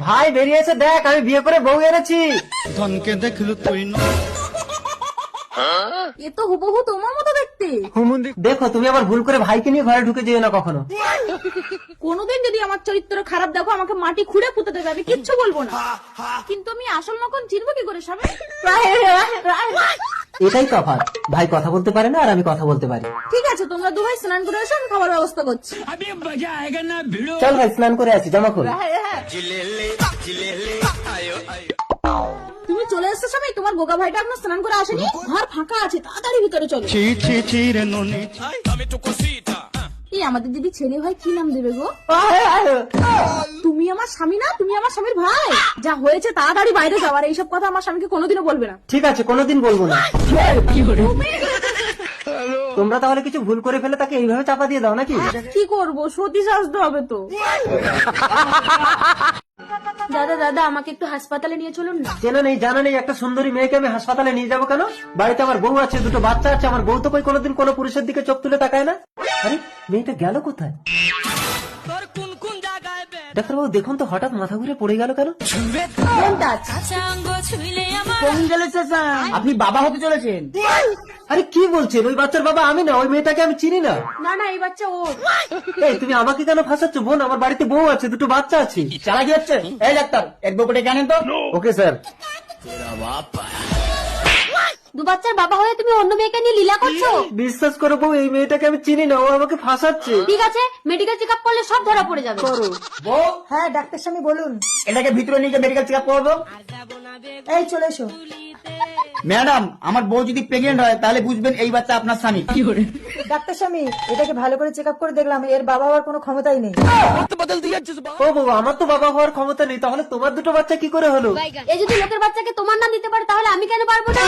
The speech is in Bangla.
ভাই বেরিয়েছে দেখ, আমি বিয়ে করে বউ এনেছি। ধনকে দেখলু তুই এ তো হুবহু তোমার মতো দেখতে। দেখো তুমি আবার ভুল করে ভাইকে নিয়ে ঘরে ঢুকে যেও না কখনো। কোনোদিন যদি আমার চরিত্র খারাপ দেখো, আমাকে মাটি খুঁড়ে পুঁতে দেবে, আমি কিচ্ছু বলবো না। কিন্তু আমি আসল নকল চিনবো কি করে স্বামী? এটাই তফাৎ, ভাই কথা বলতে পারে না আর আমি কথা বলতে পারি। ঠিক আছে, তোমরা দু ভাই স্নান করে এসো, আমি খাবার ব্যবস্থা করছি। চল ভাই স্নান করে আসি, জামা খোল। তুমি চলে এসছো স্বামী, তোমার গোগা ভাইটা আপনার স্নান করে আসেনি, ঘর ফাঁকা আছে, তাড়াতাড়ি ভিতরে চলো। ছি ছি ছি রে ননি। এই আমাদের দিদি ছেলে ভাই কি নাম দেবে গো? তুমি আমার স্বামী না, তুমি আমার স্বামীর ভাই। যা হয়েছে তাড়াতাড়ি বাইরে যাও, আর এইসব কথা আমার স্বামীকে কোনোদিনও বলবে না। ঠিক আছে, কোনোদিন বলবো না। তোমরা তাহলে কিছু ভুল করে ফেলে তাকে এইভাবে চাপা দিয়ে দাও নাকি? কি করবো, সতী সাজতে হবে তো। দাদা দাদা, আমাকে একটু হাসপাতালে নিয়ে চলুন না। চেনা নেই জানা নেই একটা সুন্দরী মেয়েকে আমি হাসপাতালে নিয়ে যাবো কেন? বাড়িতে আমার বউ আছে, দুটো বাচ্চা আছে, আমার বউ তো কই কোনোদিন কোনো পুরুষের দিকে চোখ তুলে তাকায় না। আরে মেয়েটা গেল কোথায়? ডাক্তারবাবু দেখুন তো, হঠাৎ মাথা ঘুরে পড়ে গেল কেন? আপনি বাবা হতে চলেছেন। আরে কি বলছেন? ওই বাচ্চার বাবা আমি না, ওই মেয়েটাকে আমি চিনি না। না না, এই বাচ্চা ও। এই তুমি আমাকে কেন ফাঁসাচ্ছ বোন? আমার বাড়িতে বউ আছে, দুটো বাচ্চা আছে। চালাকি হচ্ছে। এই ডাক্তার, এক বউপটে জানেন তো? Okay sir. দু বাচ্চার বাবা হয়ে তুমি অন্য মেয়েকে নিয়ে লীলা করছো? বিশ্বাস করো বউ, এই মেয়েটাকে আমি চিনি না, ও আমাকে ফাঁসাচ্ছে। ঠিক আছে, মেডিকেল চেক আপ করলে সব ধরা পড়ে যাবে। করো। বউ, হ্যাঁ ডাক্তার স্বামী বলুন। এটাকে ভিতরে নিয়ে মেডিকেল চেক আপ করবো। এই চলে এসো। ম্যাডাম, আমার বউ যদি প্রেগনেন্ট হয় তাহলে বুঝবেন এই বাচ্চা আপনার স্বামী। ডাক্তার স্বামী এটাকে ভালো করে চেক আপ করে দেখলাম, এর বাবা হওয়ার কোনো ক্ষমতাই নেই। ও বউ, আমার তো বাবা হওয়ার ক্ষমতা নেই, তাহলে তোমার দুটো বাচ্চা কি করে হলো? এই যদি লোকের বাচ্চাকে তোমার নাম দিতে পারে, তাহলে আমি কেন পারবো না?